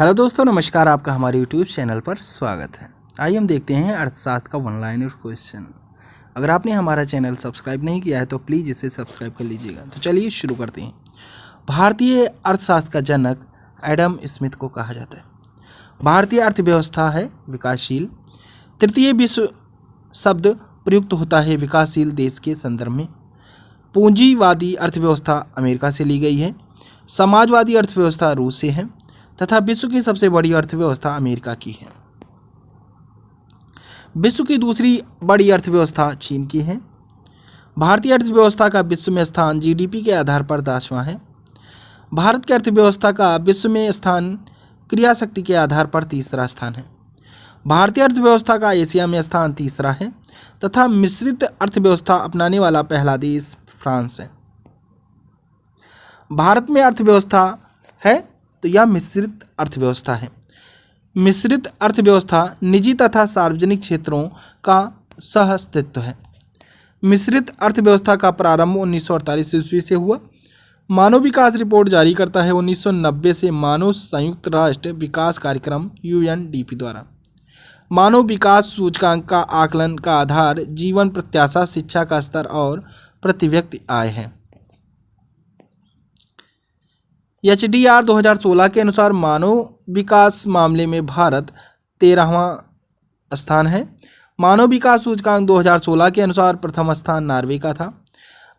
Hello दोस्तों, नमस्कार। आपका हमारे यूट्यूब चैनल पर स्वागत है। आइए हम देखते हैं अर्थशास्त्र का वन लाइनर क्वेश्चन। अगर आपने हमारा चैनल सब्सक्राइब नहीं किया है तो प्लीज़ इसे सब्सक्राइब कर लीजिएगा। तो चलिए शुरू करते हैं। भारतीय अर्थशास्त्र का जनक एडम स्मिथ को कहा जाता है। भारतीय अर्थव्यवस्था है विकासशील। तृतीय विश्व शब्द प्रयुक्त होता है विकासशील देश के संदर्भ में। पूंजीवादी अर्थव्यवस्था अमेरिका से ली गई है। समाजवादी अर्थव्यवस्था रूस से है तथा विश्व की सबसे बड़ी अर्थव्यवस्था अमेरिका की है। विश्व की दूसरी बड़ी अर्थव्यवस्था चीन की है। भारतीय अर्थव्यवस्था का विश्व में स्थान जीडीपी के आधार पर 10वां है। भारत की अर्थव्यवस्था का विश्व में स्थान क्रियाशक्ति के आधार पर 3रा स्थान है। भारतीय अर्थव्यवस्था का एशिया में स्थान 3रा है तथा मिश्रित अर्थव्यवस्था अपनाने वाला पहला देश फ्रांस है। भारत में अर्थव्यवस्था है तो यह मिश्रित अर्थव्यवस्था है। मिश्रित अर्थव्यवस्था निजी तथा सार्वजनिक क्षेत्रों का सह अस्तित्व है। मिश्रित अर्थव्यवस्था का प्रारंभ 1948 ईस्वी से हुआ। मानव विकास रिपोर्ट जारी करता है 1990 से मानव संयुक्त राष्ट्र विकास कार्यक्रम UNDP द्वारा। मानव विकास सूचकांक का आकलन का आधार जीवन प्रत्याशा, शिक्षा का स्तर और प्रति व्यक्ति आय है। HDR 2016 के अनुसार मानव विकास मामले में भारत 13वां स्थान है। मानव विकास सूचकांक 2016 के अनुसार प्रथम स्थान नॉर्वे का था।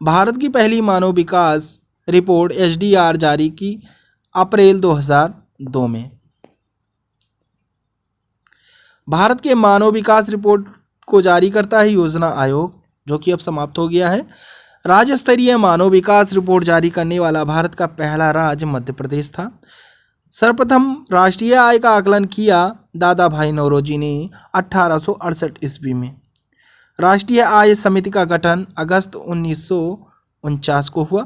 भारत की पहली मानव विकास रिपोर्ट HDR जारी की अप्रैल 2002 में। भारत के मानव विकास रिपोर्ट को जारी करता है योजना आयोग, जो कि अब समाप्त हो गया है। राज्य स्तरीय मानव विकास रिपोर्ट जारी करने वाला भारत का पहला राज्य मध्य प्रदेश था। सर्वप्रथम राष्ट्रीय आय का आकलन किया दादा भाई नौरोजी ने 1868 ईस्वी में। राष्ट्रीय आय समिति का गठन अगस्त 1949 को हुआ।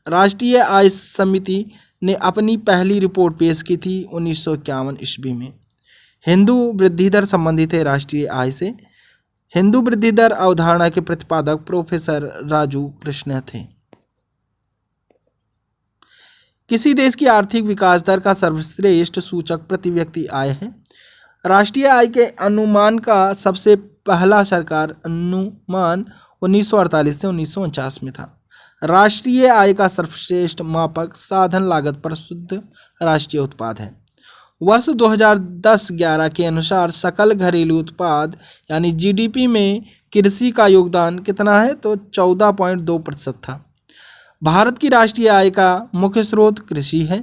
राष्ट्रीय आय समिति ने अपनी पहली रिपोर्ट पेश की थी 1951 ईस्वी में। हिंदू वृद्धि दर संबंधित है राष्ट्रीय आय से। हिंदू वृद्धि दर अवधारणा के प्रतिपादक प्रोफेसर राजू कृष्ण थे। किसी देश की आर्थिक विकास दर का सर्वश्रेष्ठ सूचक प्रति व्यक्ति आय है। राष्ट्रीय आय के अनुमान का सबसे पहला सरकार अनुमान 1948 से 1949 में था। राष्ट्रीय आय का सर्वश्रेष्ठ मापक साधन लागत पर शुद्ध राष्ट्रीय उत्पाद है। वर्ष 2010-11 के अनुसार सकल घरेलू उत्पाद यानी GDP में कृषि का योगदान कितना है तो 14.2% था। भारत की राष्ट्रीय आय का मुख्य स्रोत कृषि है।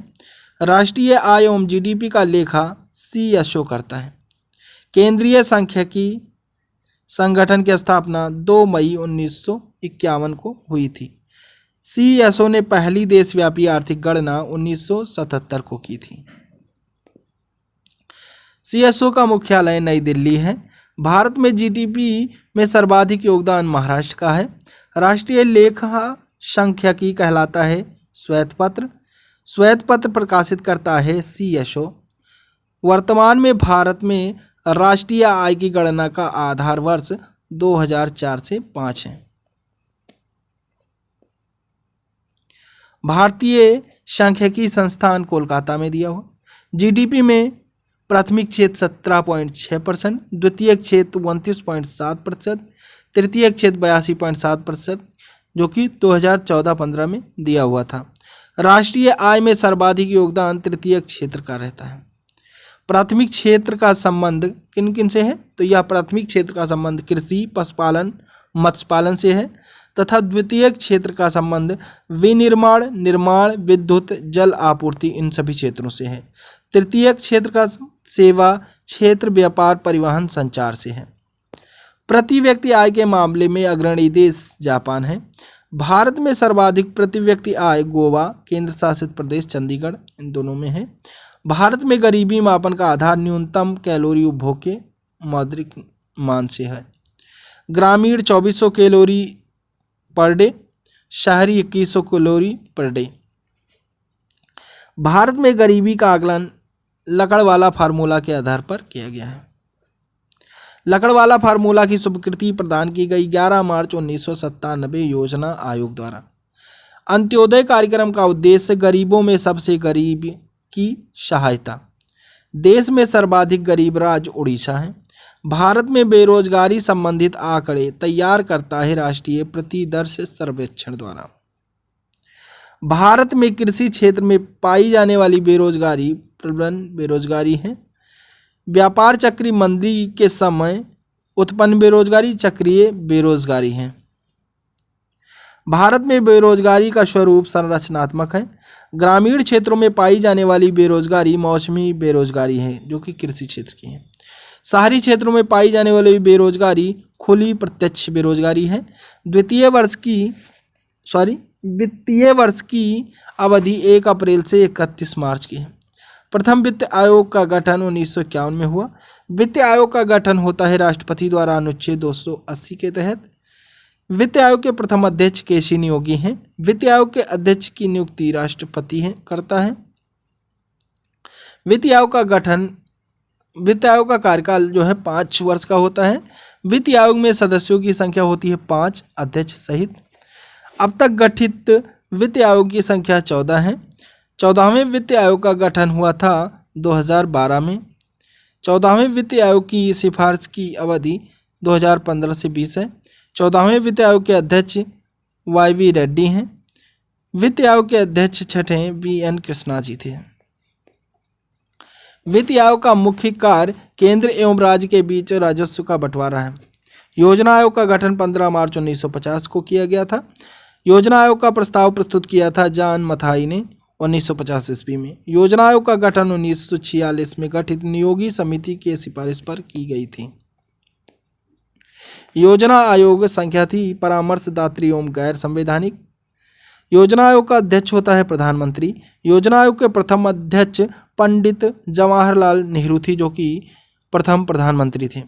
राष्ट्रीय आय एवं GDP का लेखा CSO करता है। केंद्रीय सांख्यिकी संगठन की स्थापना 2 मई 1951 को हुई थी। CSO ने पहली देशव्यापी आर्थिक गणना 1977 को की थी। CSO का मुख्यालय नई दिल्ली है। भारत में GDP में सर्वाधिक योगदान महाराष्ट्र का है। राष्ट्रीय लेखा सांख्यिकी कहलाता है श्वेत पत्र। श्वेत पत्र प्रकाशित करता है CSO। वर्तमान में भारत में राष्ट्रीय आय की गणना का आधार वर्ष 2004 से 5 है। भारतीय सांख्यिकी संस्थान कोलकाता में दिया हुआ। GDP में प्राथमिक क्षेत्र 17.6%, द्वितीय क्षेत्र 29.7%, तृतीय क्षेत्र 82.7%, जो कि 2014-15 में दिया हुआ था। राष्ट्रीय आय में सर्वाधिक योगदान तृतीय क्षेत्र का रहता है। प्राथमिक क्षेत्र का संबंध किन किन से है तो यह प्राथमिक क्षेत्र का संबंध कृषि, पशुपालन, मत्स्य पालन से है तथा द्वितीय क्षेत्र का संबंध विनिर्माण, निर्माण, विद्युत, जल आपूर्ति इन सभी क्षेत्रों से है। तृतीय क्षेत्र का सेवा क्षेत्र, व्यापार, परिवहन, संचार से है। प्रति व्यक्ति आय के मामले में अग्रणी देश जापान है। भारत में सर्वाधिक प्रति व्यक्ति आय गोवा, केंद्र शासित प्रदेश चंडीगढ़ इन दोनों में है। भारत में गरीबी मापन का आधार न्यूनतम कैलोरी उपभोग के मौद्रिक मान से है। ग्रामीण 2400 कैलोरी पर डे, शहरी 2100 कैलोरी पर डे। भारत में गरीबी का आकलन लकड़वाला फार्मूला के आधार पर किया गया है। लकड़वाला फार्मूला की स्वीकृति प्रदान की गई 11 मार्च 1997 योजना आयोग द्वारा। अंत्योदय कार्यक्रम का उद्देश्य गरीबों में सबसे गरीब की सहायता। देश में सर्वाधिक गरीब राज्य उड़ीसा है। भारत में बेरोजगारी संबंधित आंकड़े तैयार करता है राष्ट्रीय प्रतिदर्श सर्वेक्षण द्वारा। भारत में कृषि क्षेत्र में पाई जाने वाली बेरोजगारी प्रबल बेरोजगारी है। व्यापार चक्री मंदी के समय उत्पन्न बेरोजगारी चक्रीय बेरोजगारी है। भारत में बेरोजगारी का स्वरूप संरचनात्मक है। ग्रामीण क्षेत्रों में पाई जाने वाली बेरोजगारी मौसमी बेरोजगारी है जो कि कृषि क्षेत्र की है। शहरी क्षेत्रों में पाई जाने वाली बेरोजगारी खुली प्रत्यक्ष बेरोजगारी है। वित्तीय वर्ष की अवधि 1 अप्रैल से 31 मार्च की है। प्रथम वित्त आयोग का गठन 1951 में हुआ। वित्त आयोग का गठन होता है राष्ट्रपति द्वारा अनुच्छेद 280 के तहत। वित्त आयोग के प्रथम अध्यक्ष केसी नियोगी हैं। वित्त आयोग के अध्यक्ष की नियुक्ति राष्ट्रपति करता है। वित्त आयोग का कार्यकाल जो है 5 वर्ष का होता है। वित्त आयोग में सदस्यों की संख्या होती है 5 अध्यक्ष सहित। अब तक गठित वित्त आयोग की संख्या 14 है। 14वें वित्त आयोग का गठन हुआ था 2012 में। 14वें वित्त आयोग की सिफारिश की अवधि 2015 से 20 है। 14वें वित्त आयोग के अध्यक्ष YV रेड्डी हैं। वित्त आयोग के अध्यक्ष छठे VN कृष्णा जी थे। वित्त आयोग का मुख्य कार्य केंद्र एवं राज्य के बीच राजस्व का बंटवारा है। योजना आयोग का गठन 15 मार्च 1950 को किया गया था। योजना आयोग का प्रस्ताव प्रस्तुत किया था जॉन मथाई ने 1950 ईस्वी में। योजना आयोग का गठन 1946 में गठित नियोगी समिति के सिफारिश पर की गई थी। योजना आयोग संख्या थी परामर्शदात्री एवं गैर संवैधानिक। योजना आयोग का अध्यक्ष होता है प्रधानमंत्री। योजना आयोग के प्रथम अध्यक्ष पंडित जवाहरलाल नेहरू थी जो कि प्रथम प्रधानमंत्री थे।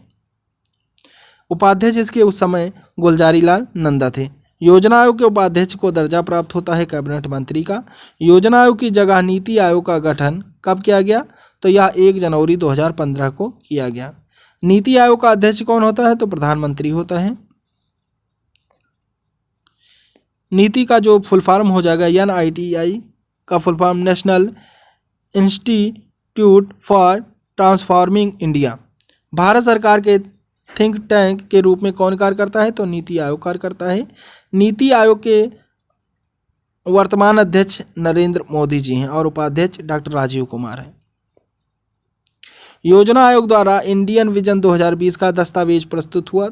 उपाध्यक्ष इसके उस समय गुलजारी लाल नंदा थे। योजना आयोग के उपाध्यक्ष को दर्जा प्राप्त होता है कैबिनेट मंत्री का। योजना आयोग की जगह नीति आयोग का गठन कब किया गया? तो यह 1 जनवरी 2015 को किया गया। नीति आयोग का अध्यक्ष कौन होता है? तो प्रधानमंत्री होता है। नीति का जो फुल फॉर्म हो जाएगा NITI का full form national institute for transforming India. Bharat सरकार के थिंक टैंक के रूप में कौन कार्य करता है? तो नीति आयोग कार्य करता है। नीति आयोग के वर्तमान अध्यक्ष नरेंद्र मोदी जी हैं और उपाध्यक्ष डॉक्टर राजीव कुमार हैं। योजना आयोग द्वारा इंडियन विजन 2020 का दस्तावेज प्रस्तुत हुआ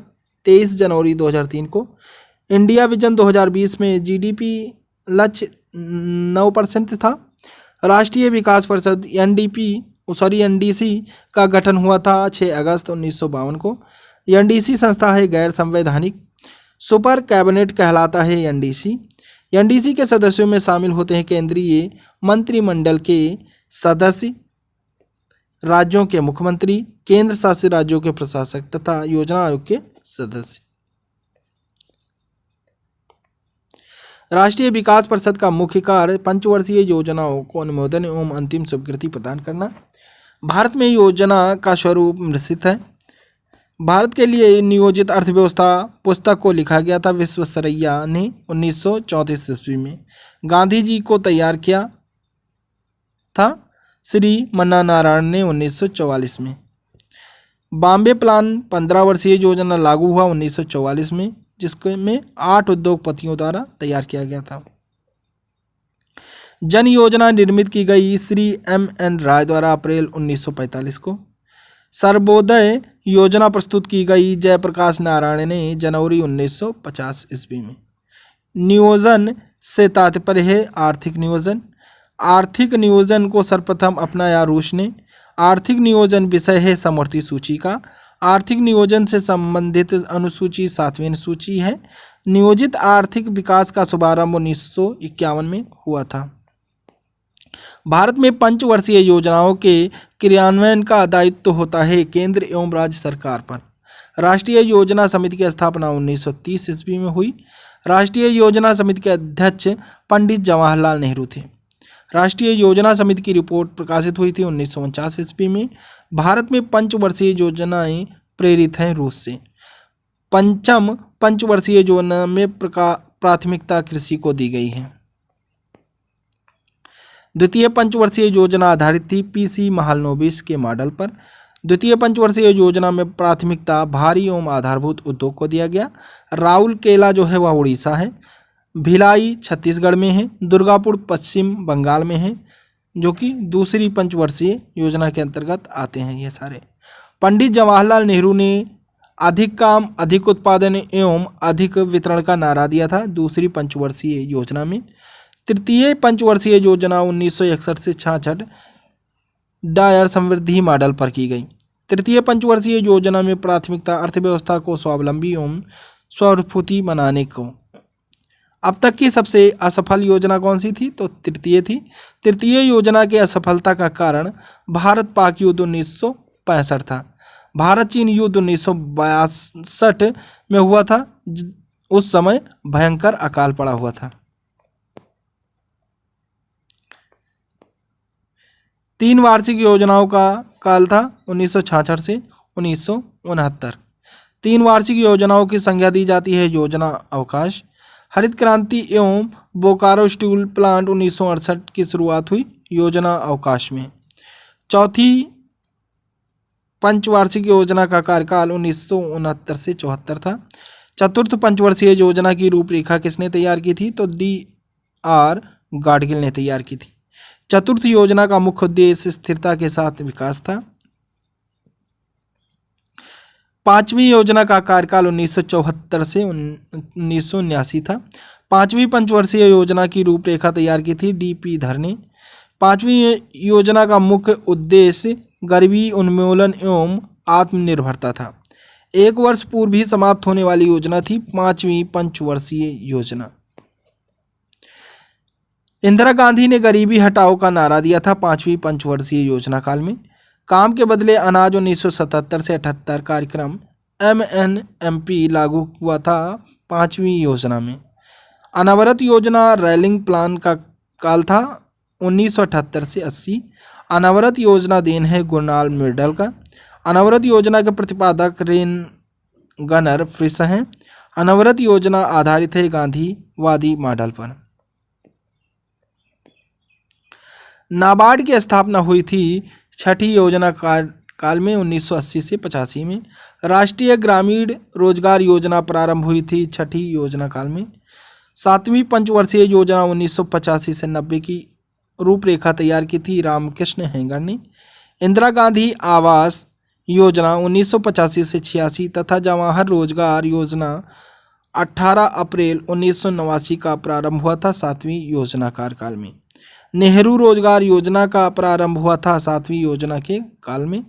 23 जनवरी 2003 को। इंडिया विजन 2020 में GDP लक्ष्य 9% था। राष्ट्रीय विकास परिषद NDC का गठन हुआ था 6 अगस्त 1952 को। NDC संस्था है गैर संवैधानिक। सुपर कैबिनेट कहलाता है NDC। NDC के सदस्यों में शामिल होते हैं केंद्रीय मंत्रिमंडल के सदस्य, राज्यों के मुख्यमंत्री, केंद्र शासित राज्यों के प्रशासक तथा योजना आयोग के सदस्य। राष्ट्रीय विकास परिषद का मुख्य कार्य पंचवर्षीय योजनाओं को अनुमोदन एवं अंतिम स्वीकृति प्रदान करना। भारत में योजना का स्वरूप निश्चित है। भारत के लिए नियोजित अर्थव्यवस्था पुस्तक को लिखा गया था विश्वेश्वरैया ने 1934 ईस्वी में। गांधी जी को तैयार किया था श्री मन्ना नारायण ने 1944 में। बॉम्बे प्लान 15 वर्षीय योजना लागू हुआ 1944 में, जिसके में 8 उद्योगपतियों द्वारा तैयार किया गया था। जन योजना निर्मित की गई श्री MN राय द्वारा अप्रैल 1945 को। सर्वोदय योजना प्रस्तुत की गई जयप्रकाश नारायण ने जनवरी 1950 ईस्वी में। नियोजन से तात्पर्य है आर्थिक नियोजन। आर्थिक नियोजन को सर्वप्रथम अपनाया रूस ने। आर्थिक नियोजन विषय है समवर्ती सूची का। आर्थिक नियोजन से संबंधित अनुसूची 7वीं अनुसूची है। नियोजित आर्थिक विकास का शुभारंभ 1951 में हुआ था। भारत में पंचवर्षीय योजनाओं के क्रियान्वयन का दायित्व होता है केंद्र एवं राज्य सरकार पर। राष्ट्रीय योजना समिति की स्थापना 1930 ईस्वी में हुई। राष्ट्रीय योजना समिति के अध्यक्ष पंडित जवाहरलाल नेहरू थे। राष्ट्रीय योजना समिति की रिपोर्ट प्रकाशित हुई थी 1949 ईस्वी में। भारत में पंचवर्षीय योजनाएं प्रेरित हैं रूस से। पंचम पंचवर्षीय योजना में प्राथमिकता कृषि को दी गई है। द्वितीय पंचवर्षीय योजना आधारित थी पीसी महालनोबिस के मॉडल पर। द्वितीय पंचवर्षीय योजना में प्राथमिकता भारी एवं आधारभूत उद्योग को दिया गया। राउरकेला जो है वह उड़ीसा है, भिलाई छत्तीसगढ़ में है, दुर्गापुर पश्चिम बंगाल में है, जो कि दूसरी पंचवर्षीय योजना के अंतर्गत आते हैं ये सारे। पंडित जवाहरलाल नेहरू ने अधिक काम, अधिक उत्पादन एवं अधिक वितरण का नारा दिया था दूसरी पंचवर्षीय योजना में। तृतीय पंचवर्षीय योजना 1961 से 66 डायर समृद्धि मॉडल पर की गई। तृतीय पंचवर्षीय योजना में प्राथमिकता अर्थव्यवस्था को स्वावलंबी एवं स्वस्फूर्ति बनाने को। अब तक की सबसे असफल योजना कौन सी थी? तो तृतीय थी। तृतीय योजना के असफलता का कारण भारत पाक युद्ध 1965 था। भारत चीन युद्ध 1962 में हुआ था। उस समय भयंकर अकाल पड़ा हुआ था। 3 वार्षिक योजनाओं का काल था 1966 से 1969। 3 वार्षिक योजनाओं की संज्ञा दी जाती है योजना अवकाश। हरित क्रांति एवं बोकारो स्टील प्लांट 1968 की शुरुआत हुई योजना अवकाश में। चौथी पंचवार्षिक योजना का कार्यकाल 1969 से 74 था। चतुर्थ पंचवर्षीय योजना की रूपरेखा किसने तैयार की थी? तो D.R. गाडगिल ने तैयार की थी। चतुर्थ योजना का मुख्य उद्देश्य स्थिरता के साथ विकास था। पांचवी योजना का कार्यकाल 1974 से 1979 था। पांचवी पंचवर्षीय योजना की रूपरेखा तैयार की थी D.P. धर ने। पांचवी योजना का मुख्य उद्देश्य गरीबी उन्मूलन एवं आत्मनिर्भरता था। 1 वर्ष पूर्व ही समाप्त होने वाली योजना थी पांचवी पंचवर्षीय योजना। इंदिरा गांधी ने गरीबी हटाओ का नारा दिया था पांचवी पंचवर्षीय योजना काल में। काम के बदले अनाज 1977 से 78 कार्यक्रम MNMP लागू हुआ था पांचवी योजना में। अनवरत योजना रेलिंग प्लान का काल था 1978 से 80। अनवरत योजना देन है गुरनाल मेडल का। अनवरत योजना के प्रतिपादक रेन गनर फ्रिस हैं। अनवरत योजना आधारित है गांधीवादी मॉडल पर। नाबार्ड की स्थापना हुई थी छठी योजना काल में 1980 से 85 में। राष्ट्रीय ग्रामीण रोजगार योजना प्रारंभ हुई थी छठी योजना काल में। सातवीं पंचवर्षीय योजना 1985 से 90 की रूपरेखा तैयार की थी रामकृष्ण हेगड़े ने। इंदिरा गांधी आवास योजना 1985 से 86 तथा जवाहर रोजगार योजना 18 अप्रैल 1989 का प्रारंभ हुआ था सातवीं योजना कार्यकाल में। नेहरू रोजगार योजना का प्रारंभ हुआ था सातवीं योजना के काल में।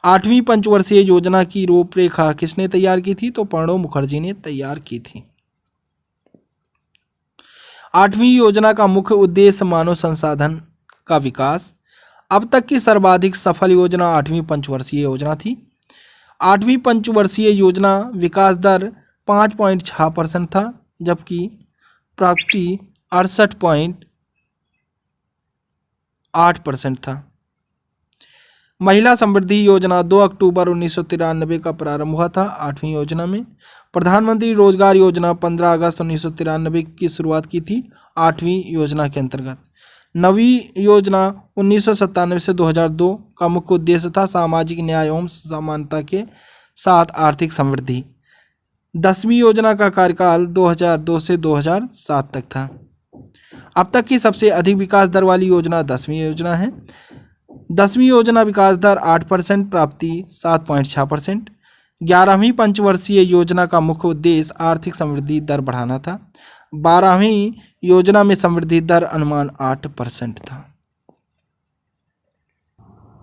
आठवीं पंचवर्षीय योजना की रूपरेखा किसने तैयार की थी? तो प्रणब मुखर्जी ने तैयार की थी। आठवीं योजना का मुख्य उद्देश्य मानव संसाधन का विकास। अब तक की सर्वाधिक सफल योजना आठवीं पंचवर्षीय योजना थी। आठवीं पंचवर्षीय योजना विकास दर 5.6% था, जबकि प्राप्ति 68.8% था। महिला समृद्धि योजना 2 अक्टूबर 1993 का प्रारंभ हुआ था आठवीं योजना में। प्रधानमंत्री रोजगार योजना 15 अगस्त 1993 की शुरुआत की थी आठवीं योजना के अंतर्गत। नवीं योजना 1997 से 2002 का मुख्य उद्देश्य था सामाजिक न्याय एवं समानता के साथ आर्थिक समृद्धि। 10वीं योजना का कार्यकाल 2002 से 2007 तक था। अब तक की सबसे अधिक विकास दर वाली योजना 10वीं योजना है। 10वीं योजना विकास दर 8%, प्राप्ति 7.6%। 11वीं पंचवर्षीय योजना का मुख्य उद्देश्य आर्थिक समृद्धि दर बढ़ाना था। 12वीं योजना में समृद्धि दर अनुमान 8% था।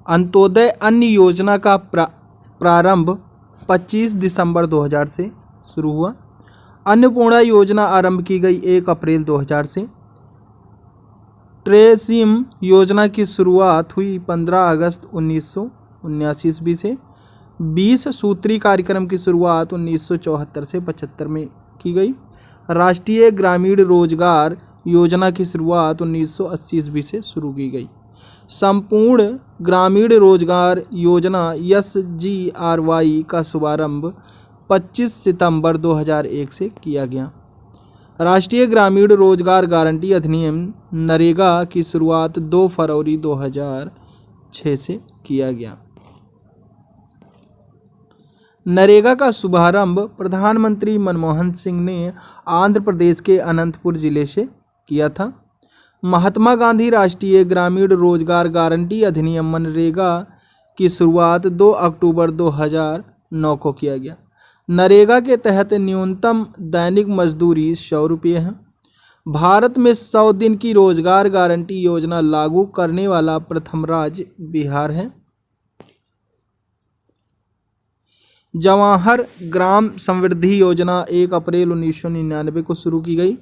अंत्योदय अन्न योजना का प्रारंभ 25 दिसंबर 2000 से शुरू हुआ। अन्नपूर्णा योजना आरंभ की गई 1 अप्रैल 2000 से। ट्रेसिम योजना की शुरुआत हुई 15 अगस्त 1979 ईस्वी से। 20 सूत्री कार्यक्रम की शुरुआत 1974 से 75 में की गई। राष्ट्रीय ग्रामीण रोजगार योजना की शुरुआत 1980 ईस्वी से शुरू की गई। संपूर्ण ग्रामीण रोजगार योजना SGRY का शुभारंभ 25 सितंबर 2001 से किया गया। राष्ट्रीय ग्रामीण रोजगार गारंटी अधिनियम नरेगा की शुरुआत 2 फरवरी 2006 से किया गया। नरेगा का शुभारंभ प्रधानमंत्री मनमोहन सिंह ने आंध्र प्रदेश के अनंतपुर जिले से किया था। महात्मा गांधी राष्ट्रीय ग्रामीण रोजगार गारंटी अधिनियम मनरेगा की शुरुआत 2 अक्टूबर 2009 को किया गया। नरेगा के तहत न्यूनतम दैनिक मजदूरी 100 रुपये है। भारत में 100 दिन की रोजगार गारंटी योजना लागू करने वाला प्रथम राज्य बिहार है। जवाहर ग्राम समृद्धि योजना 1 अप्रैल 1999 को शुरू की गई।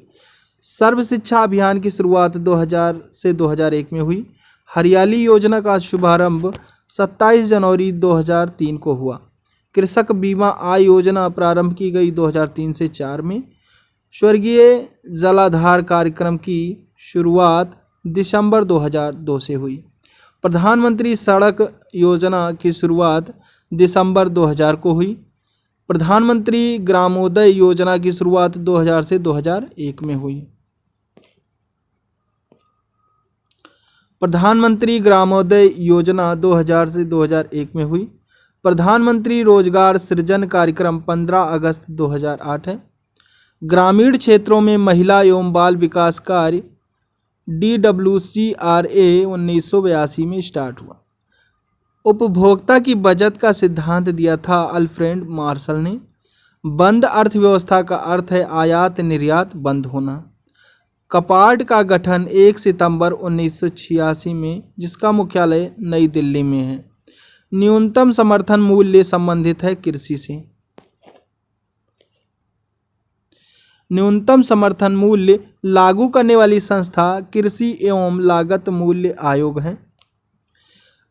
सर्व शिक्षा अभियान की शुरुआत 2000 से 2001 में हुई। हरियाली योजना का शुभारंभ 27 जनवरी 2003 को हुआ। कृषक बीमा आय योजना प्रारंभ की गई 2003 से 4 में। स्वर्गीय जलाधार कार्यक्रम की शुरुआत दिसंबर 2002 से हुई। प्रधानमंत्री सड़क योजना की शुरुआत दिसंबर 2000 को हुई। प्रधानमंत्री ग्रामोदय योजना की शुरुआत 2000 से 2001 में हुई। प्रधानमंत्री ग्रामोदय योजना 2000 से 2001 में हुई। प्रधानमंत्री रोजगार सृजन कार्यक्रम 15 अगस्त 2008 है। ग्रामीण क्षेत्रों में महिला एवं बाल विकास कार्य DWCRA 1982 में स्टार्ट हुआ। उपभोक्ता की बचत का सिद्धांत दिया था अल्फ्रेड मार्शल ने। बंद अर्थव्यवस्था का अर्थ है आयात निर्यात बंद होना। कपार्ड का गठन 1 सितंबर 1986 में, जिसका मुख्यालय नई दिल्ली में है। न्यूनतम समर्थन मूल्य संबंधित है कृषि से। न्यूनतम समर्थन मूल्य लागू करने वाली संस्था कृषि एवं लागत मूल्य आयोग है।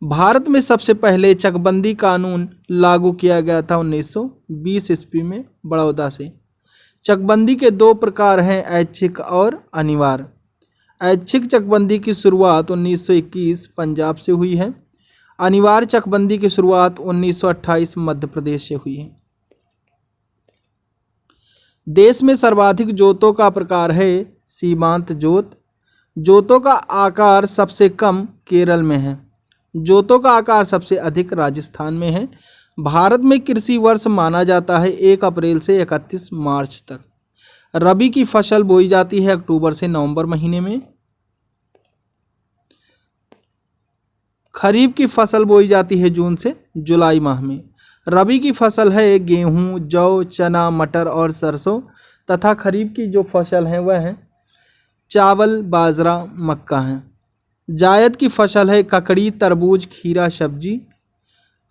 भारत में सबसे पहले चकबंदी कानून लागू किया गया था 1920 ईस्वी में बड़ौदा से। चकबंदी के 2 प्रकार हैं, ऐच्छिक और अनिवार्य। ऐच्छिक चकबंदी की शुरुआत 1921 पंजाब से हुई है। अनिवार्य चकबंदी की शुरुआत 1928 मध्य प्रदेश से हुई है। देश में सर्वाधिक जोतों का प्रकार है सीमांत जोत। जोतों का आकार सबसे कम केरल में है। जोतों का आकार सबसे अधिक राजस्थान में है। भारत में कृषि वर्ष माना जाता है 1 अप्रैल से 31 मार्च तक। रबी की फसल बोई जाती है अक्टूबर से नवंबर महीने में। खरीफ की फसल बोई जाती है जून से जुलाई माह में। रबी की फसल है गेहूं, जौ, चना, मटर और सरसों तथा खरीफ की जो फसल है वह है चावल, बाजरा, मक्का है। जायद की फसल है ककड़ी, तरबूज, खीरा, सब्जी।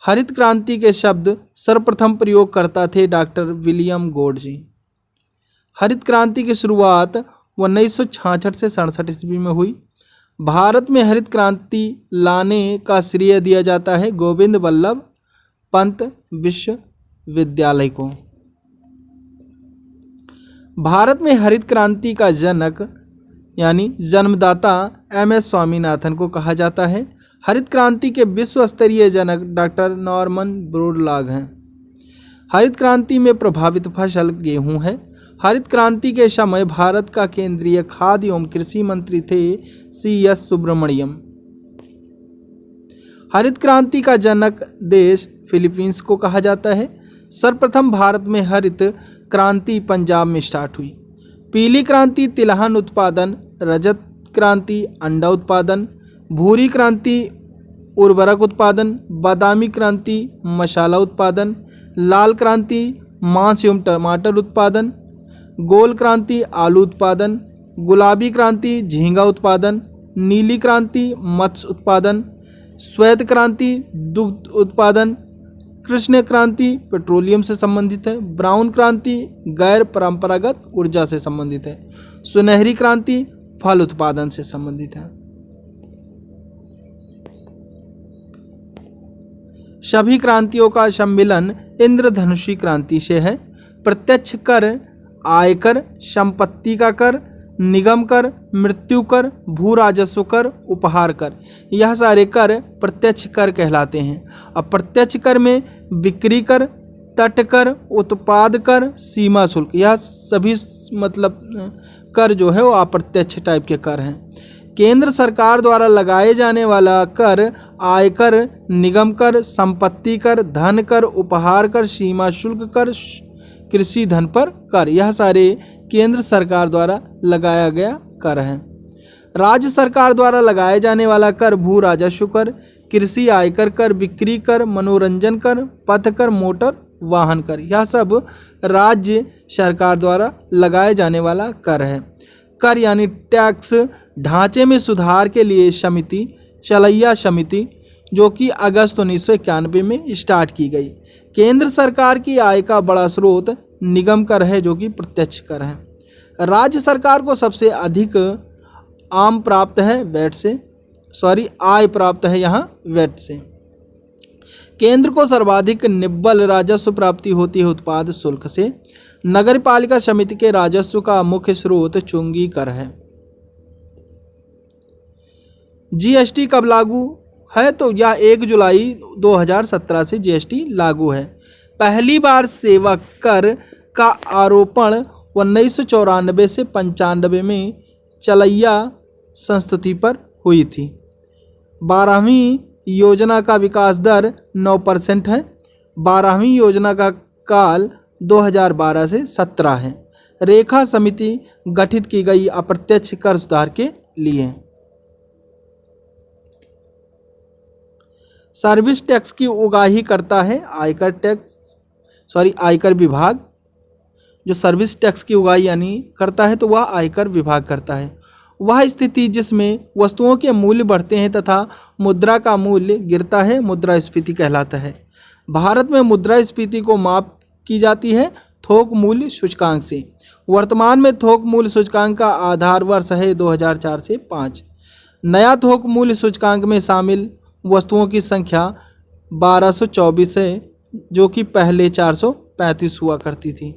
हरित क्रांति के शब्द सर्वप्रथम प्रयोगकर्ता थे डॉक्टर विलियम गॉड जी। हरित क्रांति की शुरुआत 1966 से 67 ईस्वी में हुई। भारत में हरित क्रांति लाने का श्रेय दिया जाता है गोविंद वल्लभ पंत विश्वविद्यालय को। भारत में हरित क्रांति का जनक यानी जन्मदाता MS स्वामीनाथन को कहा जाता है। हरित क्रांति के विश्व स्तरीय जनक डॉक्टर नॉर्मन बोरलॉग हैं। हरित क्रांति में प्रभावित फसल गेहूं है। हरित क्रांति के समय भारत का केंद्रीय खाद्य एवं कृषि मंत्री थे CS सुब्रमण्यम। हरित क्रांति का जनक देश फिलीपींस को कहा जाता है। सर्वप्रथम भारत में हरित क्रांति पंजाब में स्टार्ट हुई। पीली क्रांति तिलहन उत्पादन, रजत क्रांति अंडा उत्पादन, भूरी क्रांति उर्वरक उत्पादन, बादामी क्रांति मसाला उत्पादन, लाल क्रांति मांस एवं टमाटर उत्पादन, गोल क्रांति आलू उत्पादन, गुलाबी क्रांति झींगा उत्पादन, नीली क्रांति मत्स्य उत्पादन, श्वेत क्रांति दुग्ध उत्पादन, कृष्ण क्रांति पेट्रोलियम से संबंधित है, ब्राउन क्रांति गैर परंपरागत ऊर्जा से संबंधित है, सुनहरी क्रांति फल उत्पादन से संबंधित है। सभी क्रांतियों का सम्मिलन इंद्रधनुषी क्रांति से है। प्रत्यक्ष कर, आयकर, संपत्ति का कर, निगम कर, मृत्यु कर, भू राजस्व कर, उपहार कर, यह सारे कर प्रत्यक्ष कर कहलाते हैं। अप्रत्यक्ष कर में बिक्री कर, तट कर, उत्पाद कर, सीमा शुल्क, यह सभी मतलब कर जो है वो अप्रत्यक्ष टाइप के कर हैं। केंद्र सरकार द्वारा लगाए जाने वाला कर आयकर, निगम कर, संपत्ति कर, धन कर, उपहार कर, सीमा शुल्क कर, कृषि धन पर कर, यह सारे केंद्र सरकार द्वारा लगाया गया कर हैं। राज्य सरकार द्वारा लगाए जाने वाला कर भू राजस्व कर, कृषि आयकर कर, बिक्री कर, मनोरंजन कर, पथ कर, मोटर वाहन कर, यह सब राज्य सरकार द्वारा लगाए जाने वाला कर है। कर यानी टैक्स ढांचे में सुधार के लिए समिति, चलैया समिति, जो कि अगस्त 1991 में स्टार्ट की गई। केंद्र सरकार की आय का बड़ा स्रोत निगम कर है, जो कि प्रत्यक्ष कर है। राज्य सरकार को सबसे अधिक आय प्राप्त है यहाँ वैट से। केंद्र को सर्वाधिक निव्वल राजस्व प्राप्ति होती है उत्पाद शुल्क से। नगर पालिका समिति के राजस्व का मुख्य स्रोत चुंगी कर है। जीएसटी कब लागू है? तो यह 1 जुलाई 2017 से जीएसटी लागू है। पहली बार सेवा कर का आरोपण 1994 से 95 में चलैया संस्तुति पर हुई थी। 12वीं योजना का विकास दर 9% है। 12वीं योजना का काल 2012 से 17 है। रेखा समिति गठित की गई अप्रत्यक्ष कर सुधार के लिए। सर्विस टैक्स की उगाही करता है आयकर विभाग। जो सर्विस टैक्स की उगाही यानी करता है तो वह आयकर विभाग करता है। वह स्थिति जिसमें वस्तुओं के मूल्य बढ़ते हैं तथा मुद्रा का मूल्य गिरता है मुद्रास्फीति कहलाता है। भारत में मुद्रास्फीति को माप की जाती है थोक मूल्य सूचकांक से। वर्तमान में थोक मूल्य सूचकांक का आधार वर्ष है 2004 से 5। नया थोक मूल्य सूचकांक में शामिल वस्तुओं की संख्या 1224 है, जो कि पहले 435 हुआ करती थी।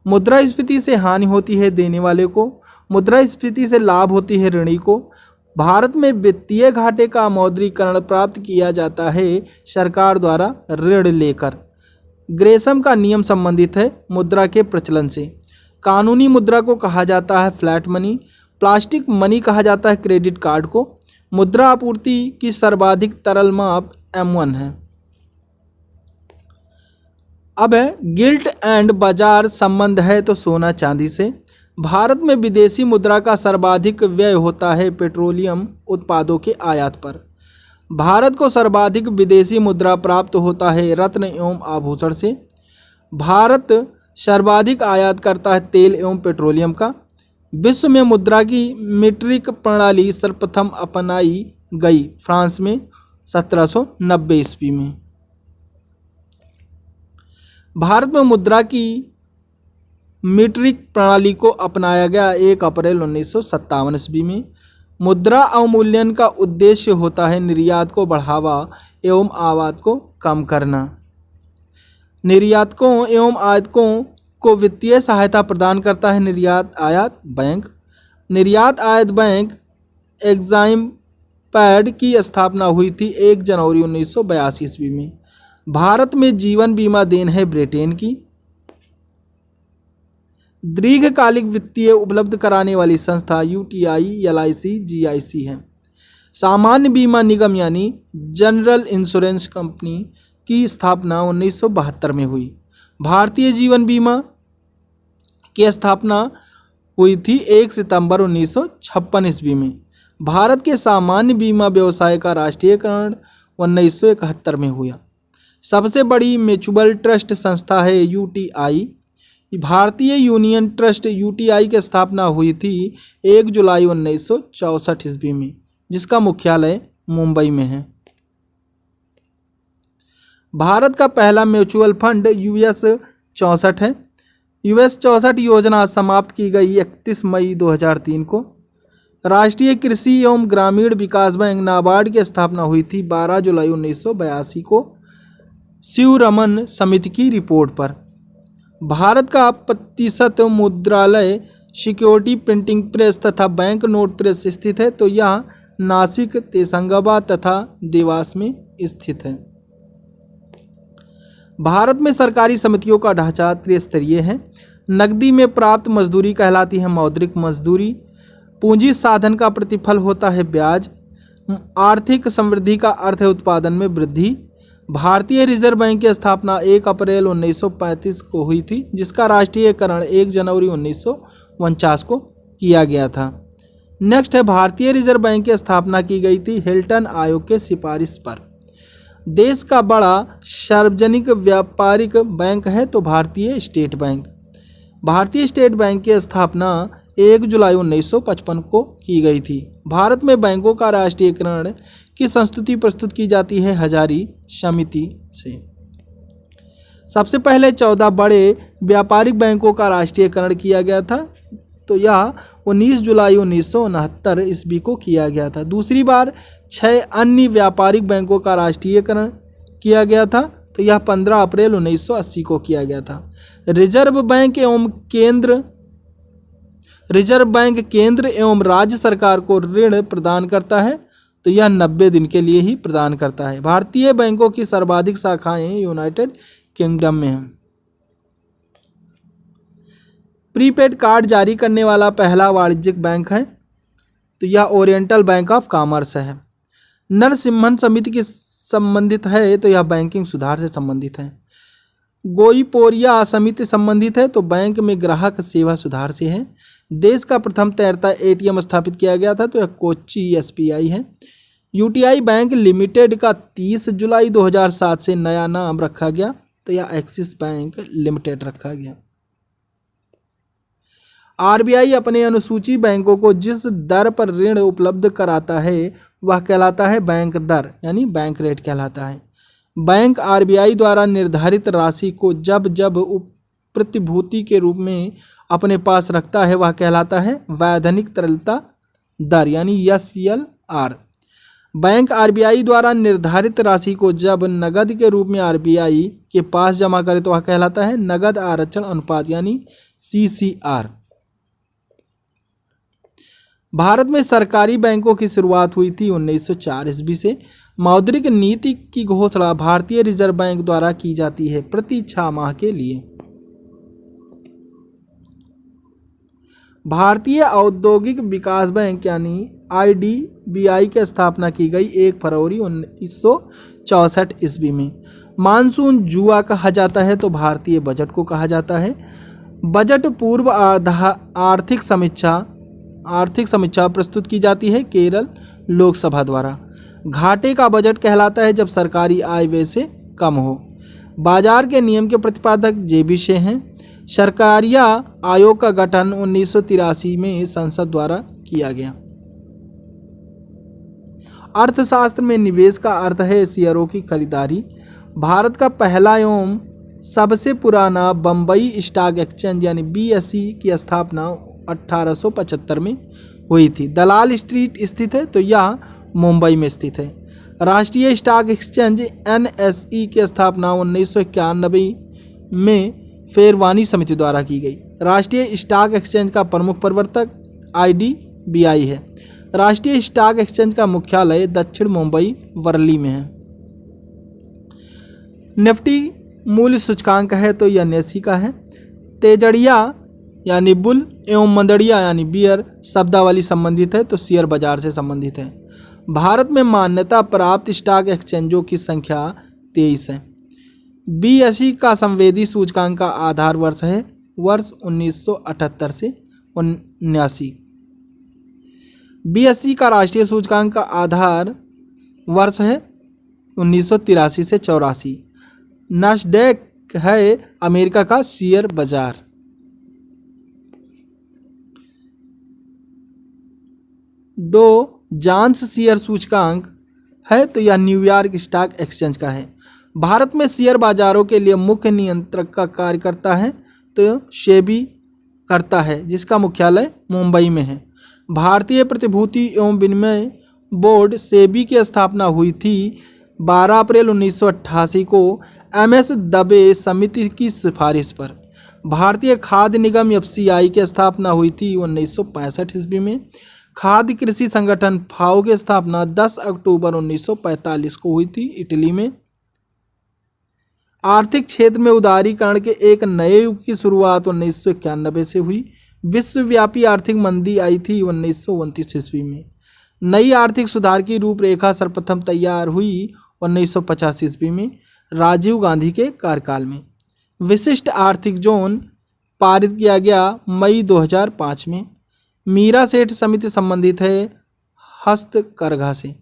मुद्रास्फीति से हानि होती है देने वाले को, मुद्रास्फीति से लाभ होती है ऋणी को। भारत में वित्तीय घाटे का मौद्रीकरण प्राप्त किया जाता है सरकार द्वारा ऋण लेकर। ग्रेसम का नियम संबंधित है मुद्रा के प्रचलन से। कानूनी मुद्रा को कहा जाता है फ्लैट मनी, प्लास्टिक मनी कहा जाता है क्रेडिट कार्ड को। मुद्रा आपूर्ति की सर्वाधिक तरल माप M1 है। अब है गिल्ट एंड बाजार संबंध है तो सोना चांदी से। भारत में विदेशी मुद्रा का सर्वाधिक व्यय होता है पेट्रोलियम उत्पादों के आयात पर। भारत को सर्वाधिक विदेशी मुद्रा प्राप्त होता है रत्न एवं आभूषण से। भारत सर्वाधिक आयात करता है तेल एवं पेट्रोलियम का। विश्व में मुद्रा की मीट्रिक प्रणाली सर्वप्रथम अपनाई गई फ्रांस में 1790 ईस्वी में। भारत में मुद्रा की मीट्रिक प्रणाली को अपनाया गया 1 अप्रैल 1957 ईस्वी में। मुद्रा अवमूल्यन का उद्देश्य होता है निर्यात को बढ़ावा एवं आयात को कम करना। निर्यातकों एवं आयातकों को वित्तीय सहायता प्रदान करता है निर्यात आयात बैंक। निर्यात आयात बैंक एग्जाइम पैड की स्थापना हुई थी 1 जनवरी 1982 ईस्वी में। भारत में जीवन बीमा देन है ब्रिटेन की। दीर्घकालिक वित्तीय उपलब्ध कराने वाली संस्था UTI, LIC, GIC है। सामान्य बीमा निगम यानी जनरल इंश्योरेंस कंपनी की स्थापना 1972 में हुई। भारतीय जीवन बीमा की स्थापना हुई थी 1 सितंबर 1956 ईस्वी में। भारत के सामान्य बीमा व्यवसाय का राष्ट्रीयकरण 1971 में हुआ। सबसे बड़ी म्यूचुअल ट्रस्ट संस्था है UTI। भारतीय यूनियन ट्रस्ट UTI की स्थापना हुई थी 1 जुलाई 1964 ईस्वी में, जिसका मुख्यालय मुंबई में है। भारत का पहला म्यूचुअल फंड US 64 है। US 64 योजना समाप्त की गई 31 मई 2003 को। राष्ट्रीय कृषि एवं ग्रामीण विकास बैंक नाबार्ड की स्थापना हुई थी 12 जुलाई 1982 को शिवरमन समिति की रिपोर्ट पर। भारत का प्रतिशत मुद्रालय सिक्योरिटी प्रिंटिंग प्रेस तथा बैंक नोट प्रेस स्थित है, तो यह नासिक, तेलंगाबाद तथा देवास में स्थित है। भारत में सरकारी समितियों का ढांचा त्रिस्तरीय है। नकदी में प्राप्त मजदूरी कहलाती है मौद्रिक मजदूरी। पूंजी साधन का प्रतिफल होता है ब्याज। आर्थिक समृद्धि का अर्थ है उत्पादन में वृद्धि। भारतीय रिजर्व बैंक की स्थापना 1 अप्रैल 1935 को हुई थी, जिसका राष्ट्रीयकरण 1 जनवरी 1949 को किया गया था। नेक्स्ट है भारतीय रिजर्व बैंक की स्थापना की गई थी हिल्टन आयोग के सिफारिश पर। देश का बड़ा सार्वजनिक व्यापारिक बैंक है तो भारतीय स्टेट बैंक। भारतीय स्टेट बैंक की स्थापना 1 जुलाई 1955 को की गई थी। भारत में बैंकों का राष्ट्रीयकरण की संस्तुति प्रस्तुत की जाती है हजारी समिति से। सबसे पहले 14 बड़े व्यापारिक बैंकों का राष्ट्रीयकरण किया गया था, तो यह 19 जुलाई 1969 ईस्वी को किया गया था। दूसरी बार 6 अन्य व्यापारिक बैंकों का राष्ट्रीयकरण किया गया था, तो यह 15 अप्रैल 1980 को किया गया था। रिजर्व बैंक केंद्र एवं राज्य सरकार को ऋण प्रदान करता है, तो यह 90 दिन के लिए ही प्रदान करता है। भारतीय बैंकों की सर्वाधिक शाखाएं यूनाइटेड किंगडम में हैं। प्रीपेड कार्ड जारी करने वाला पहला वाणिज्यिक बैंक है, तो यह ओरिएंटल बैंक ऑफ कॉमर्स है। नरसिम्हन समिति की संबंधित है, तो यह बैंकिंग सुधार से संबंधित है। गोईपोरिया समिति संबंधित है, तो बैंक में ग्राहक सेवा सुधार से है। देश का प्रथम तैरता एटीएम स्थापित किया गया था, तो यह कोच्चि एसबीआई है। यूटीआई बैंक लिमिटेड का 30 जुलाई 2007 से नया नाम रखा गया, तो यह एक्सिस बैंक लिमिटेड रखा गया। आरबीआई अपने अनुसूची बैंकों को जिस दर पर ऋण उपलब्ध कराता है वह कहलाता है बैंक दर, यानी बैंक रेट कहलाता है। बैंक आरबीआई द्वारा निर्धारित राशि को जब जब प्रतिभूति के रूप में अपने पास रखता है वह कहलाता है वैधानिक तरलता दर, यानी SLR। बैंक आरबीआई द्वारा निर्धारित राशि को जब नगद के रूप में आरबीआई के पास जमा करे तो वह कहलाता है नगद आरक्षण अनुपात, यानी CCR। भारत में सरकारी बैंकों की शुरुआत हुई थी 1904 ईस्वी से। मौद्रिक नीति की घोषणा भारतीय रिजर्व बैंक द्वारा की जाती है प्रति 6 माह के लिए। भारतीय औद्योगिक विकास बैंक यानी IDBI की स्थापना की गई 1 फरवरी 1964 ईस्वी में। मानसून जुआ कहा जाता है तो भारतीय बजट को कहा जाता है। बजट पूर्व आर्थिक समीक्षा प्रस्तुत की जाती है केरल लोकसभा द्वारा। घाटे का बजट कहलाता है जब सरकारी आय व्यय से कम हो। बाजार के नियम के प्रतिपादक JB से हैं। सरकारिया आयोग का गठन 1983 में संसद द्वारा किया गया। अर्थशास्त्र में निवेश का अर्थ है शेयरों की खरीदारी। भारत का पहला एवं सबसे पुराना बम्बई स्टॉक एक्सचेंज यानी BSE की स्थापना 1875 में हुई थी। दलाल स्ट्रीट स्थित है, तो यह मुंबई में स्थित है। राष्ट्रीय स्टॉक एक्सचेंज NSE की स्थापना 1991 में फेरवानी समिति द्वारा की गई। राष्ट्रीय स्टॉक एक्सचेंज का प्रमुख प्रवर्तक IDBI है। राष्ट्रीय स्टॉक एक्सचेंज का मुख्यालय दक्षिण मुंबई वर्ली में है। निफ्टी मूल्य सूचकांक है, तो यह 89 का है। तेजड़िया यानी बुल एवं मंदड़िया यानी बियर शब्दावली संबंधित है, तो शेयर बाजार से संबंधित है। भारत में मान्यता प्राप्त स्टॉक एक्सचेंजों की संख्या 23 है। BSE का संवेदी सूचकांक का आधार वर्ष है वर्ष 1978 से 79। BSE का राष्ट्रीय सूचकांक का आधार वर्ष है 1983 से 84। नास्डैक है अमेरिका का शेयर बाजार। डो जोन्स शेयर सूचकांक है, तो यह न्यूयॉर्क स्टॉक एक्सचेंज का है। भारत में शेयर बाजारों के लिए मुख्य नियंत्रक का कार्य करता है, तो सेबी करता है, जिसका मुख्यालय मुंबई में है। भारतीय प्रतिभूति एवं विनिमय बोर्ड सेबी की स्थापना हुई थी 12 अप्रैल 1988 को MS दबे समिति की सिफारिश पर। भारतीय खाद्य निगम FCI की स्थापना हुई थी 1965 ईस्वी में। खाद्य कृषि संगठन FAO की स्थापना 10 अक्टूबर 1945 को हुई थी इटली में। आर्थिक क्षेत्र में उदारीकरण के एक नए युग की शुरुआत 1991 से हुई। विश्वव्यापी आर्थिक मंदी आई थी 1929 ईस्वी में। नई आर्थिक सुधार की रूपरेखा सर्वप्रथम तैयार हुई 1950 ईस्वी में राजीव गांधी के कार्यकाल में। विशिष्ट आर्थिक जोन पारित किया गया मई 2005 में। मीरा सेठ समिति संबंधित है हस्तकरघा से।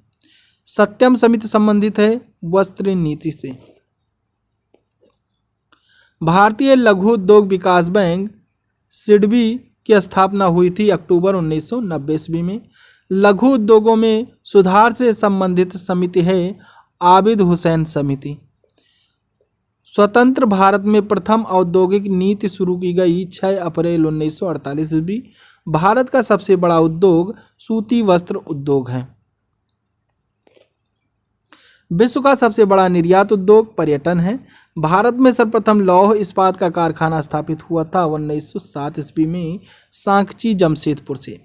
सत्यम समिति संबंधित है वस्त्र नीति से। भारतीय लघु उद्योग विकास बैंक सिडबी की स्थापना हुई थी अक्टूबर 1990 ईस्वी में। लघु उद्योगों में सुधार से संबंधित समिति है आबिद हुसैन समिति। स्वतंत्र भारत में प्रथम औद्योगिक नीति शुरू की गई 6 अप्रैल 1948 ईस्वी। भारत का सबसे बड़ा उद्योग सूती वस्त्र उद्योग है। विश्व का सबसे बड़ा निर्यात उद्योग पर्यटन है। भारत में सर्वप्रथम लौह इस्पात का कारखाना स्थापित हुआ था 1907 ईस्वी में सांकची जमशेदपुर से।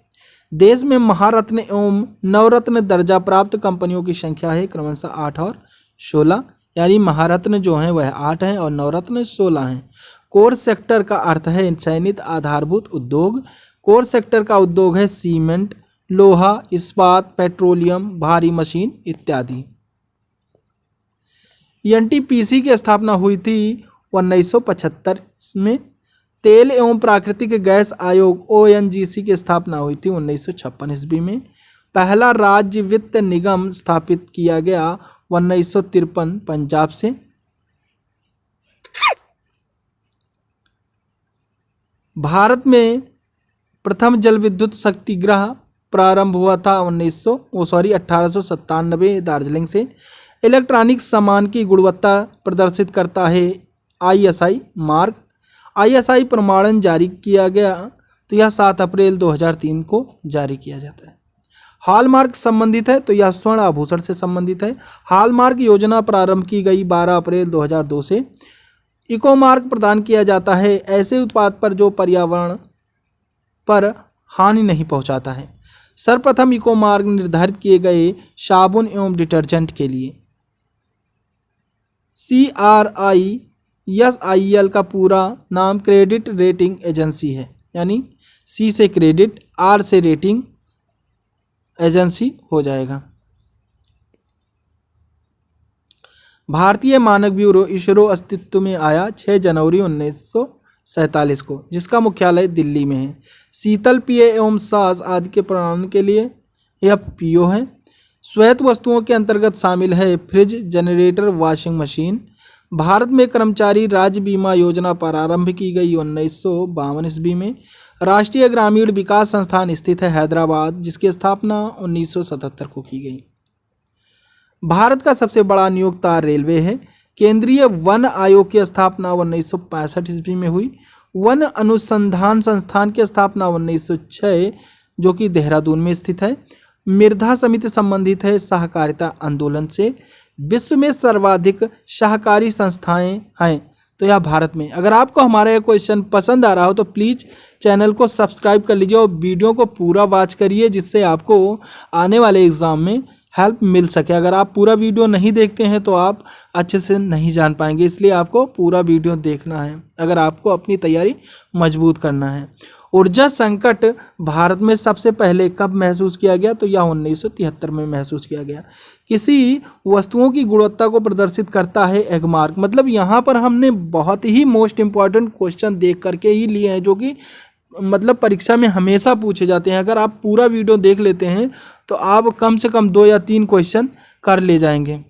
देश में महारत्न एवं नवरत्न दर्जा प्राप्त कंपनियों की संख्या है क्रमशः 8 और 16, यानी महारत्न जो हैं वह 8 हैं और नवरत्न 16 हैं। कोर सेक्टर का अर्थ है चयनित आधारभूत उद्योग। कोर सेक्टर का उद्योग है सीमेंट, लोहा, इस्पात, पेट्रोलियम, भारी मशीन इत्यादि। एनटीपीसी की स्थापना हुई थी 1975 में। तेल एवं प्राकृतिक गैस आयोग ओएनजीसी की स्थापना हुई थी 1956 ईस्वी में। पहला राज्य वित्त निगम स्थापित किया गया 1953 पंजाब से। भारत में प्रथम जल विद्युत शक्ति ग्रह प्रारंभ हुआ था 1897 दार्जिलिंग से। इलेक्ट्रॉनिक सामान की गुणवत्ता प्रदर्शित करता है आईएसआई मार्क। आईएसआई प्रमाणन जारी किया गया तो यह 7 अप्रैल 2003 को जारी किया जाता है। हॉलमार्क संबंधित है तो यह स्वर्ण आभूषण से संबंधित है। हॉलमार्क योजना प्रारंभ की गई 12 अप्रैल 2002 से। इकोमार्क प्रदान किया जाता है ऐसे उत्पाद पर जो पर्यावरण पर हानि नहीं पहुंचाता है। सर्वप्रथम इकोमार्क निर्धारित किए गए साबुन एवं डिटर्जेंट के लिए। CRISIL का पूरा नाम क्रेडिट रेटिंग एजेंसी है, यानी C से क्रेडिट, R से रेटिंग एजेंसी हो जाएगा। भारतीय मानक ब्यूरो इसरो अस्तित्व में आया 6 जनवरी 1947 को, जिसका मुख्यालय दिल्ली में है। शीतल पेय एवं सास आदि के प्रणालन के लिए यह पीओ है। स्वायत्त वस्तुओं के अंतर्गत शामिल है fridge, generator, washing machine. Bharat में कर्मचारी राज्य बीमा योजना प्रारंभ की गई 1952 ईस्वी में। राष्ट्रीय ग्रामीण विकास संस्थान स्थित है हैदराबाद, जिसकी स्थापना 1977 को की गई। भारत का सबसे बड़ा नियोक्ता रेलवे है। केंद्रीय वन आयोग की स्थापना 1965 ईस्वी में हुई। वन अनुसंधान संस्थान की स्थापना 1906 जो कि देहरादून में स्थित है। मिर्धा समिति संबंधित है सहकारिता आंदोलन से। विश्व में सर्वाधिक सहकारी संस्थाएं हैं तो यह भारत में। अगर आपको हमारा यह क्वेश्चन पसंद आ रहा हो तो प्लीज़ चैनल को सब्सक्राइब कर लीजिए और वीडियो को पूरा वॉच करिए, जिससे आपको आने वाले एग्ज़ाम में हेल्प मिल सके। अगर आप पूरा वीडियो नहीं देखते हैं तो आप अच्छे से नहीं जान पाएंगे, इसलिए आपको पूरा वीडियो देखना है अगर आपको अपनी तैयारी मजबूत करना है। ऊर्जा संकट भारत में सबसे पहले कब महसूस किया गया तो यह 1973 में महसूस किया गया। किसी वस्तुओं की गुणवत्ता को प्रदर्शित करता है एगमार्क। मतलब यहाँ पर हमने बहुत ही मोस्ट इम्पॉर्टेंट क्वेश्चन देख करके ही लिए हैं, जो कि मतलब परीक्षा में हमेशा पूछे जाते हैं। अगर आप पूरा वीडियो देख लेते हैं तो आप कम से कम 2 या 3 क्वेश्चन कर ले जाएंगे।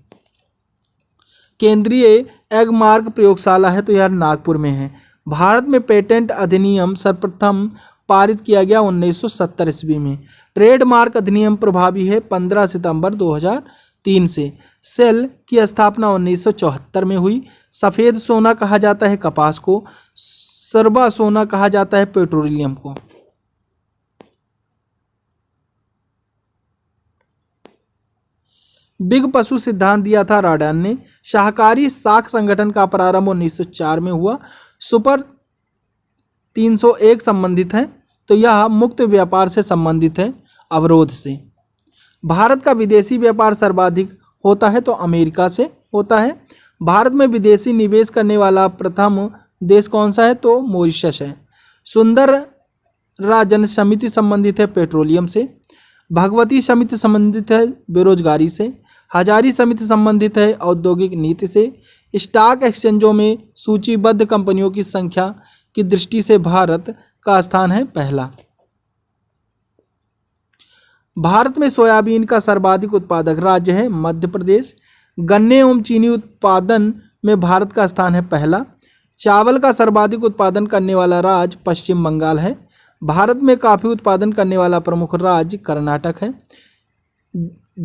केंद्रीय एगमार्क प्रयोगशाला है तो यह नागपुर में है। भारत में पेटेंट अधिनियम सर्वप्रथम पारित किया गया 1970 ईस्वी में। ट्रेडमार्क अधिनियम प्रभावी है 15 सितंबर 2003 से। सेल की स्थापना 1974 में हुई। सफ़ेद सोना कहा जाता है कपास को। सरबा सोना कहा जाता है पेट्रोलियम को। बिग पशु सिद्धांत दिया था राडान ने। शाकाहारी साख संगठन का प्रारंभ 1904 में हुआ। सुपर 301 संबंधित है तो यह मुक्त व्यापार से संबंधित है, अवरोध से। भारत का विदेशी व्यापार सर्वाधिक होता है तो अमेरिका से होता है। भारत में विदेशी निवेश करने वाला प्रथम देश कौन सा है? तो मॉरिशस है। सुंदर राजन समिति संबंधित है पेट्रोलियम से। भगवती समिति संबंधित है बेरोजगारी से। हजारी समिति संबंधित है औद्योगिक नीति से। स्टॉक एक्सचेंजों में सूचीबद्ध कंपनियों की संख्या की दृष्टि से भारत का स्थान है पहला। भारत में सोयाबीन का सर्वाधिक उत्पादक राज्य है मध्य प्रदेश। गन्ने एवं चीनी उत्पादन में भारत का स्थान है पहला। चावल का सर्वाधिक उत्पादन करने वाला राज्य पश्चिम बंगाल है। भारत में कॉफी उत्पादन करने वाला प्रमुख राज्य कर्नाटक है।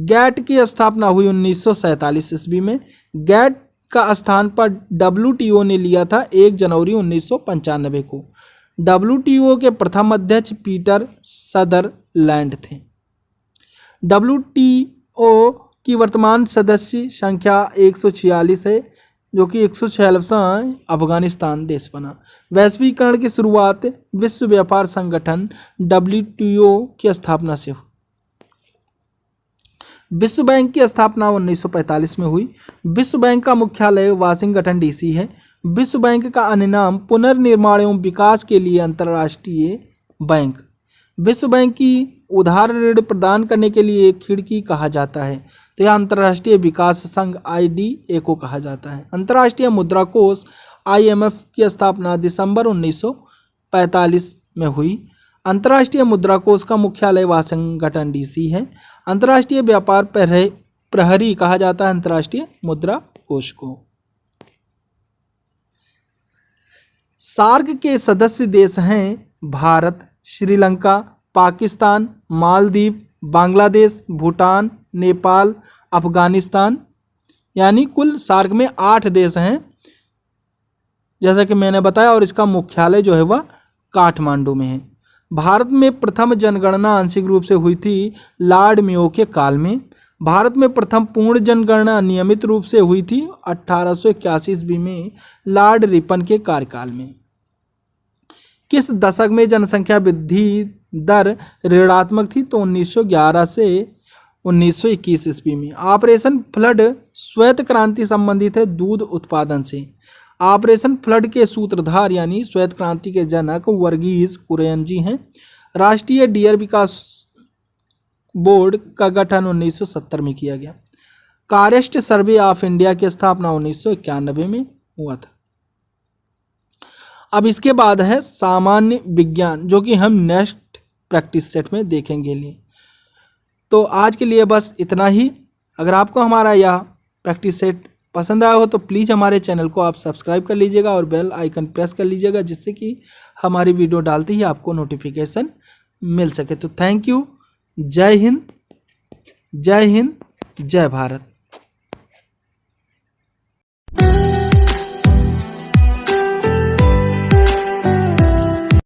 गैट की स्थापना हुई 1947 ईस्वी में। गैट का स्थान पर WTO ने लिया था 1 जनवरी 1995 को। WTO के प्रथम अध्यक्ष पीटर सदरलैंड थे। WTO की वर्तमान सदस्य संख्या 146 है, जो कि 146वां अफगानिस्तान देश बना। वैश्वीकरण की शुरुआत विश्व व्यापार संगठन WTO की स्थापना से हुई। विश्व बैंक की स्थापना 1945 में हुई। विश्व बैंक का मुख्यालय वाशिंगटन DC है। विश्व बैंक का अन्य नाम पुनर्निर्माण एवं विकास के लिए अंतर्राष्ट्रीय बैंक। विश्व बैंक की उधार ऋण प्रदान करने के लिए एक खिड़की कहा जाता है, तो यह अंतर्राष्ट्रीय विकास संघ IDA को कहा जाता है। अंतर्राष्ट्रीय मुद्रा कोष IMF की स्थापना दिसंबर 1945 में हुई। अंतर्राष्ट्रीय मुद्रा कोष का मुख्यालय वाशिंगटन DC है। अंतर्राष्ट्रीय व्यापार प्रहरी कहा जाता है अंतर्राष्ट्रीय मुद्रा कोष को। सार्क के सदस्य देश हैं भारत, श्रीलंका, पाकिस्तान, मालदीव, बांग्लादेश, भूटान, नेपाल, अफगानिस्तान, यानी कुल सार्क में 8 देश हैं, जैसा कि मैंने बताया। और इसका मुख्यालय जो है वह काठमांडू में है। भारत में प्रथम जनगणना आंशिक रूप से हुई थी लॉर्ड मेयो के काल में। भारत में प्रथम पूर्ण जनगणना नियमित रूप से हुई थी 1881 ईस्वी में लॉर्ड रिपन के कार्यकाल में। किस दशक में जनसंख्या वृद्धि दर ऋणात्मक थी? तो 1911 से 1921 ईस्वी में। ऑपरेशन फ्लड श्वेत क्रांति संबंधित है दूध उत्पादन से। ऑपरेशन फ्लड के सूत्रधार यानी श्वेत क्रांति के जनक वर्गीज कुरियन जी हैं। राष्ट्रीय डियर विकास बोर्ड का गठन 1970 में किया गया। फॉरेस्ट सर्वे ऑफ इंडिया की स्थापना 1991 में हुआ था। अब इसके बाद है सामान्य विज्ञान, जो कि हम नेक्स्ट प्रैक्टिस सेट में देखेंगे लिए। तो आज के लिए बस इतना ही। अगर आपको हमारा यह प्रैक्टिस सेट पसंद आया हो तो प्लीज़ हमारे चैनल को आप सब्सक्राइब कर लीजिएगा और बेल आइकन प्रेस कर लीजिएगा, जिससे कि हमारी वीडियो डालते ही आपको नोटिफिकेशन मिल सके। तो थैंक यू। जय हिंद, जय हिंद, जय भारत।